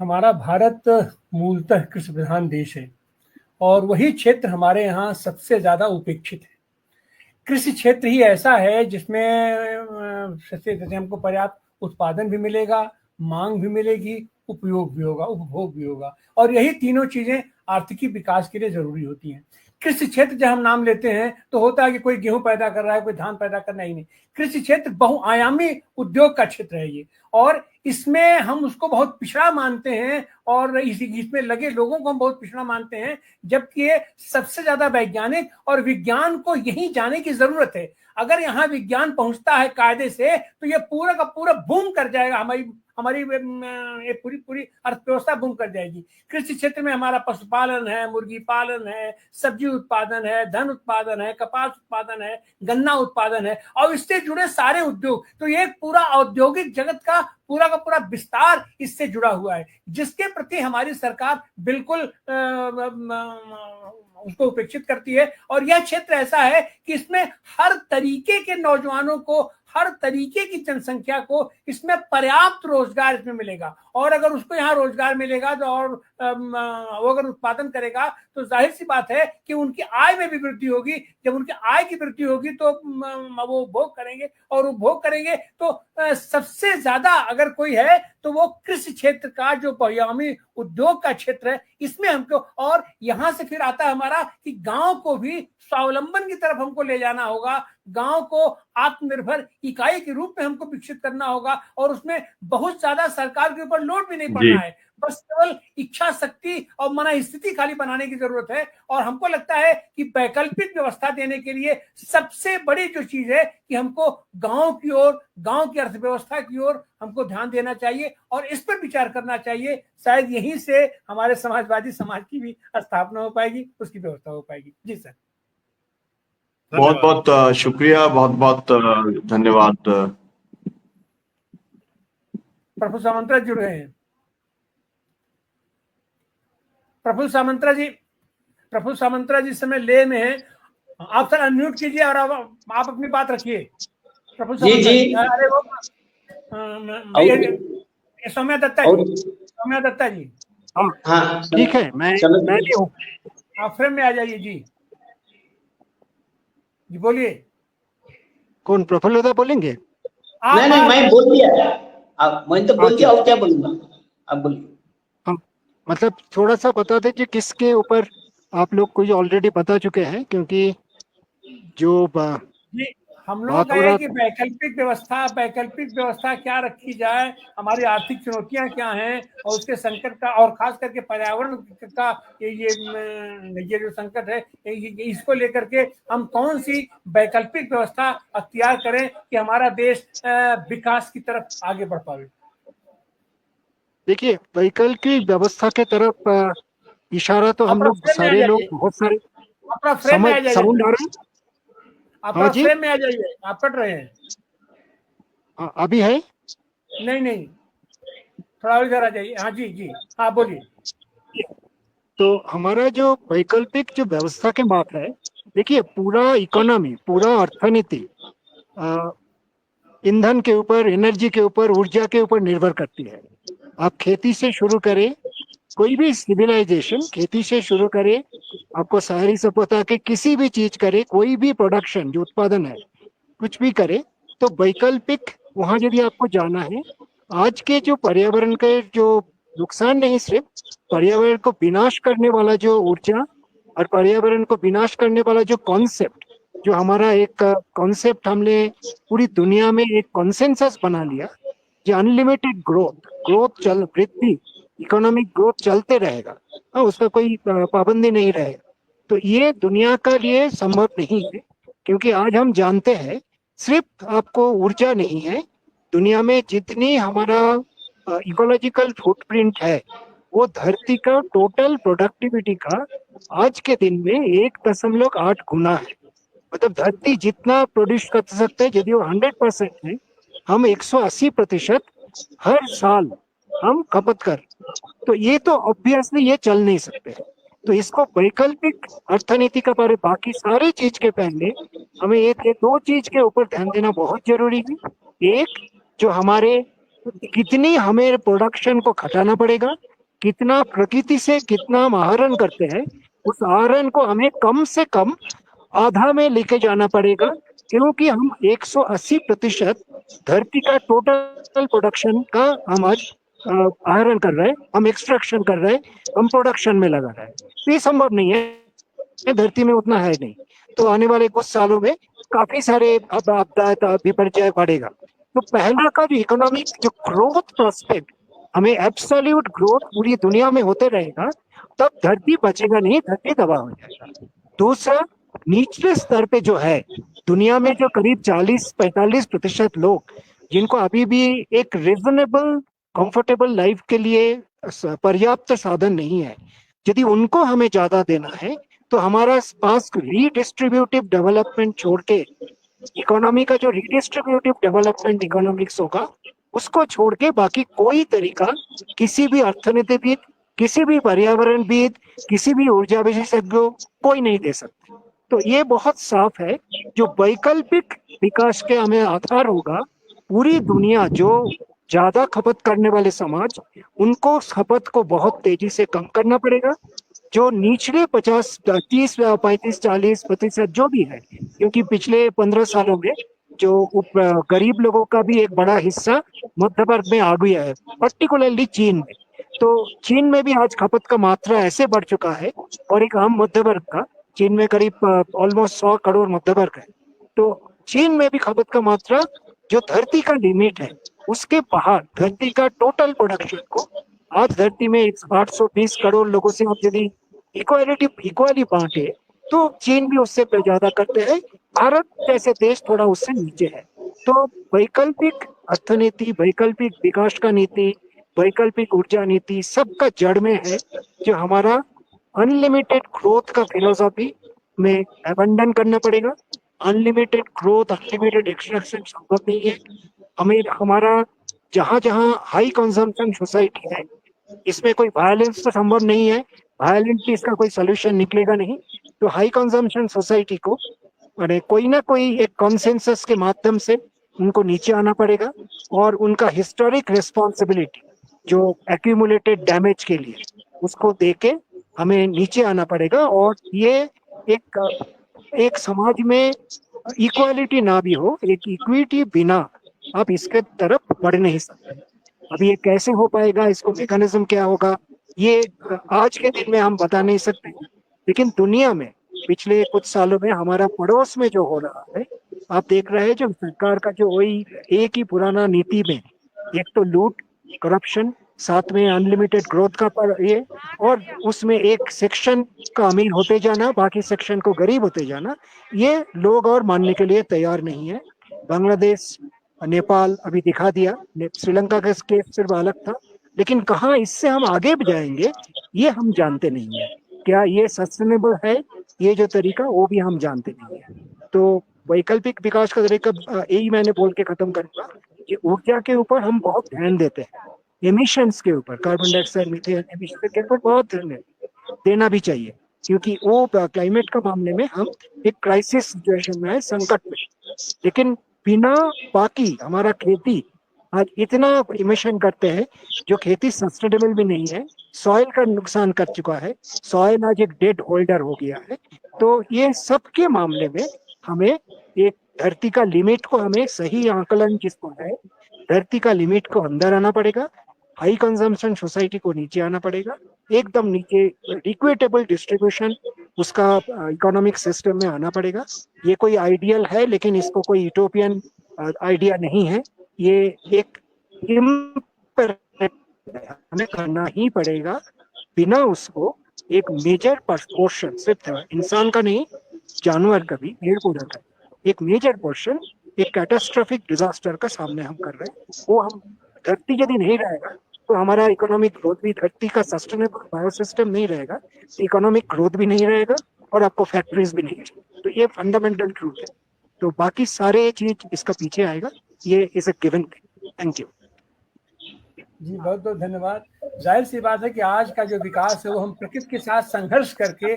हमारा भारत मूलतः कृषि प्रधान देश है और वही क्षेत्र हमारे यहाँ सबसे ज़्यादा उपेक्षित है। कृषि क्षेत्र ही ऐसा है जिसमें हमको पर्याप्त उत्पादन भी मिलेगा, मांग भी मिलेगी, उपयोग भी होगा, उपभोग भी होगा और यही तीनों चीज़ें आर्थिकी विकास के लिए ज़रूरी होती हैं। कृषि क्षेत्र जब हम नाम लेते हैं तो होता है कि कोई गेहूं पैदा कर रहा है, कोई धान पैदा करना ही नहीं। कृषि क्षेत्र बहुआयामी उद्योग का क्षेत्र है ये और इसमें हम उसको बहुत पिछड़ा मानते हैं और इसमें लगे लोगों को हम बहुत पिछड़ा मानते हैं, जबकि ये सबसे ज्यादा वैज्ञानिक और विज्ञान को यही जाने की जरूरत है। अगर यहाँ विज्ञान पहुंचता है कायदे से तो ये पूरा का पूरा बूम कर जाएगा, हमारी हमारी ये पूरी पूरी अर्थव्यवस्था बूम कर जाएगी। कृषि क्षेत्र में हमारा पशुपालन है, मुर्गी पालन है, सब्जी उत्पादन है, धन उत्पादन है, कपास उत्पादन है, गन्ना उत्पादन है और इससे जुड़े सारे उद्योग। तो ये पूरा औद्योगिक जगत का पूरा विस्तार इससे जुड़ा हुआ है, जिसके प्रति हमारी सरकार बिल्कुल उसको उपेक्षित करती है। और यह क्षेत्र ऐसा है कि इसमें हर तरीके के नौजवानों को, हर तरीके की जनसंख्या को इसमें पर्याप्त रोजगार इसमें मिलेगा और अगर उसको यहाँ रोजगार मिलेगा तो और वो अगर उत्पादन करेगा तो जाहिर सी बात है कि उनकी आय में भी वृद्धि होगी। जब उनकी आय की वृद्धि होगी तो वो उपभोग करेंगे और उपभोग करेंगे तो सबसे ज्यादा अगर कोई है तो वो कृषि क्षेत्र का जो बहुआयामी उद्योग का क्षेत्र है, इसमें हमको, और यहां से फिर आता है हमारा कि गांव को भी स्वावलंबन की तरफ हमको ले जाना होगा, गांव को आत्मनिर्भर इकाई के रूप में हमको विकसित करना होगा और उसमें बहुत ज्यादा सरकार के ऊपर लोड भी नहीं पड़ना है, बस केवल इच्छा शक्ति और मन स्थिति खाली बनाने की जरूरत है। और हमको लगता है कि वैकल्पिक व्यवस्था देने के लिए सबसे बड़ी जो चीज है कि हमको गांव की ओर, गांव की अर्थव्यवस्था की ओर हमको ध्यान देना चाहिए और इस पर विचार करना चाहिए। शायद यहीं से हमारे समाजवादी समाज की भी स्थापना हो पाएगी, उसकी व्यवस्था हो पाएगी। जी सर, बहुत बहुत शुक्रिया, बहुत बहुत धन्यवाद। प्रफुल्ल सामंतरा जुड़ गए हैं। प्रफुल्ल सामंतरा जी समय ले में है, आप सर अनम्यूट कीजिए और आप अपनी बात रखिए। प्रफुल्ल सामंतरा जी, अरे वो सौम्या दत्ता जी। हाँ ठीक है, मैं भी हूँ। आप फ्रेम में आ जाइए जी। जी बोलिए। कौन, प्रफुल्ल दादा बोलेंगे? नहीं, मैं बोल दिया, मैं तो बोल दिया, और क्या बोलूंगा, आप बोलिए। हम मतलब थोड़ा सा बता दीजिए किसके ऊपर आप लोग कुछ ऑलरेडी बता चुके हैं, क्योंकि जो जी हम लोग कहें कि वैकल्पिक व्यवस्था क्या रखी जाए, हमारी आर्थिक चुनौतियां क्या हैं और उसके संकट का, और खास करके पर्यावरण का ये जो संकट है, इसको लेकर के हम कौन सी वैकल्पिक व्यवस्था अख्तियार करें कि हमारा देश विकास की तरफ आगे बढ़ पाए। देखिए, वैकल्पिक व्यवस्था के तरफ इशारा तो हम लोग सारे लोग बहुत सारे समझ आ रहे हैं। आप फ्रेम में आ जाइए, आप कट रहे हैं। अभी है? नहीं, थोड़ा इधर आ जाइए। हाँ जी, हाँ बोलिए। तो हमारा जो वैकल्पिक जो व्यवस्था के बात है, देखिए पूरा इकोनॉमी, पूरा अर्थनीति ईंधन के ऊपर, एनर्जी के ऊपर, ऊर्जा के ऊपर निर्भर करती है। आप खेती से शुरू करें, कोई भी सिविलाइजेशन खेती से शुरू करे, आपको शहरी सभ्यता के किसी भी चीज करे, कोई भी प्रोडक्शन जो उत्पादन है कुछ भी करे, तो वैकल्पिक वहां यदि आपको जाना है, आज के जो पर्यावरण के जो नुकसान, नहीं सिर्फ पर्यावरण को विनाश करने वाला जो ऊर्जा और पर्यावरण को विनाश करने वाला जो कॉन्सेप्ट, जो हमारा एक कॉन्सेप्ट हमने पूरी दुनिया में एक कॉन्सेंसस बना लिया, जो अनलिमिटेड ग्रोथ चल, वृद्धि, इकोनॉमिक ग्रोथ चलते रहेगा, उसका कोई पाबंदी नहीं रहेगा। तो ये दुनिया का लिए संभव नहीं है, क्योंकि आज हम जानते हैं सिर्फ आपको ऊर्जा नहीं है, दुनिया में जितनी हमारा इकोलॉजिकल फुटप्रिंट है, वो धरती का टोटल प्रोडक्टिविटी का आज के दिन में 1.8 गुना है। मतलब धरती जितना प्रोड्यूस कर सकते हैं, यदि वो 100% है, हम 180% हर साल हम खपत कर, तो ये तो ऑब्वियसली ये चल नहीं सकते। तो इसको वैकल्पिक अर्थनीति का बारे, बाकी सारी चीज के पहले हमें एक दो चीज के ऊपर ध्यान देना बहुत जरूरी है। एक, जो हमारे कितनी हमें प्रोडक्शन को घटाना पड़ेगा, कितना प्रकृति से कितना हम आहरण करते हैं, उस आहरण को हमें कम से कम आधा में लेके जाना पड़ेगा, क्योंकि हम 180% धरती का टोटल प्रोडक्शन का हम आज आहरण कर रहे हैं, हम एक्सट्रैक्शन कर रहे हैं, हम प्रोडक्शन में लगा रहे हैं। तो ये संभव नहीं है, धरती में उतना है नहीं। तो आने वाले कुछ सालों में काफी सारे अब आपदा विपर्यय बढ़ेगा। तो पहला का जो इकोनॉमिक जो ग्रोथ प्रोस्पेक्ट, हमें एब्सोल्यूट ग्रोथ पूरी दुनिया में होते रहेगा, तब धरती बचेगा नहीं, धरती तबाह हो जाएगा। दूसरा, निचले स्तर पे जो है दुनिया में जो करीब 40-45% लोग जिनको अभी भी एक रीजनेबल कंफर्टेबल लाइफ के लिए पर्याप्त साधन नहीं है, यदि उनको हमें ज्यादा देना है तो हमारा पास रीडिस्ट्रीब्यूटिव डेवलपमेंट छोड़ के, इकोनॉमी का जो रीडिस्ट्रीब्यूटिव डेवलपमेंट इकोनॉमिक्स होगा उसको छोड़ के बाकी कोई तरीका किसी भी अर्थनीतिविद, किसी भी पर्यावरणविद, किसी भी ऊर्जा विशेषज्ञ कोई नहीं दे सकते। तो ये बहुत साफ है, जो वैकल्पिक विकास के हमें आधार होगा, पूरी दुनिया जो ज्यादा खपत करने वाले समाज, उनको खपत को बहुत तेजी से कम करना पड़ेगा। जो निचले 50, 30, 35, 40% जो भी है, क्योंकि पिछले 15 सालों में जो गरीब लोगों का भी एक बड़ा हिस्सा मध्य वर्ग में आ गया है, पर्टिकुलरली चीन में। तो चीन में भी आज खपत का मात्रा ऐसे बढ़ चुका है, और एक आम मध्य वर्ग का, चीन में करीब ऑलमोस्ट 100 करोड़ मध्य वर्ग है, तो चीन में भी खपत का मात्रा जो धरती का लिमिट है उसके बाहर, धरती का टोटल प्रोडक्शन को आज धरती में 820 करोड़ लोगों से आप यदि इक्वाली बांटे तो चीन भी उससे ज्यादा करते हैं, भारत जैसे देश थोड़ा उससे नीचे है। तो वैकल्पिक अर्थनीति, वैकल्पिक विकास का नीति, वैकल्पिक ऊर्जा नीति सबका जड़ में है जो हमारा अनलिमिटेड ग्रोथ का फिलोसॉफी में अबंडन करना पड़ेगा। अनलिमिटेड ग्रोथ, अनलिमिटेड एक्सट्रैक्शन संभव नहीं है। हमें हमारा जहां जहां हाई कंजम्पशन सोसाइटी है, इसमें कोई वायलेंस तो संभव नहीं है, वायलेंटली इसका कोई सोल्यूशन निकलेगा नहीं। तो हाई कंजम्पशन सोसाइटी को कोई ना कोई एक कॉन्सेंसस के माध्यम से उनको नीचे आना पड़ेगा, और उनका हिस्टोरिक रिस्पॉन्सिबिलिटी जो एक्यूमुलेटेड डैमेज के लिए उसको देके हमें नीचे आना पड़ेगा। और ये एक समाज में इक्वालिटी ना भी हो, एक इक्विटी बिना आप इसके तरफ बढ़ नहीं सकते। अभी ये कैसे हो पाएगा, इसको मैकेनिज्म क्या होगा, ये आज के दिन में हम बता नहीं सकते, लेकिन दुनिया में पिछले कुछ सालों में हमारा पड़ोस में जो हो रहा है, आप देख रहे हैं जो सरकार का जो वही एक ही पुराना नीति में, एक तो लूट, करप्शन, साथ में अनलिमिटेड ग्रोथ का पर ये, और उसमें एक सेक्शन का अमीर होते जाना, बाकी सेक्शन को गरीब होते जाना, ये लोग और मानने के लिए तैयार नहीं है। बांग्लादेश, नेपाल अभी दिखा दिया, श्रीलंका का केस सिर्फ अलग था, लेकिन कहाँ इससे हम आगे भी जाएंगे ये हम जानते नहीं है। क्या ये सस्टेनेबल है ये जो तरीका, वो भी हम जानते नहीं है। तो वैकल्पिक विकास का तरीका यही मैंने बोल के खत्म करूंगा कि ऊर्जा के ऊपर हम बहुत ध्यान देते हैं, एमिशंस के ऊपर, कार्बन डाइऑक्साइड, मीथेन एमिशन के ऊपर बहुत ध्यान देना भी चाहिए, क्योंकि वो क्लाइमेट का मामले में हम एक क्राइसिस सिचुएशन में है, संकट में। लेकिन बिना बाकी हमारा खेती आज इतना इमिशन करते हैं जो खेती सस्टेनेबल भी नहीं है, सॉइल का नुकसान कर चुका है, सॉइल आज एक डेड होल्डर हो गया है। तो ये सबके मामले में हमें एक धरती का लिमिट को, हमें सही आकलन जिसको है, धरती का लिमिट को अंदर आना पड़ेगा, हाई कंजम्पशन सोसाइटी को नीचे आना पड़ेगा, एकदम नीचे इक्विटेबल डिस्ट्रीब्यूशन उसका इकोनॉमिक सिस्टम में आना पड़ेगा। ये कोई आइडियल है, लेकिन इसको कोई यूटोपियन आइडिया नहीं है, ये एक हमें करना ही पड़ेगा। बिना उसको एक मेजर पोर्शन, सिर्फ इंसान का नहीं, जानवर का भी, पेड़ पौधा का, एक मेजर पोर्शन एक कैटास्ट्रोफिक डिजास्टर का सामने हम कर रहे हैं। वो हम, धरती यदि नहीं रहेगा तो हमारा इकोनॉमिक ग्रोथ भी, धरती का सस्टेनेबल बायोसिस्टम नहीं रहेगा, इकोनॉमिक ग्रोथ भी नहीं रहेगा, और आपको फैक्ट्रीज भी नहीं रहेगी। तो ये फंडामेंटल ट्रूथ है। तो बाकी सारे चीज इसका पीछे आएगा, ये is a given thing. Thank you जी, बहुत बहुत धन्यवाद। जाहिर सी बात है कि आज का जो विकास है वो हम प्रकृति के साथ संघर्ष करके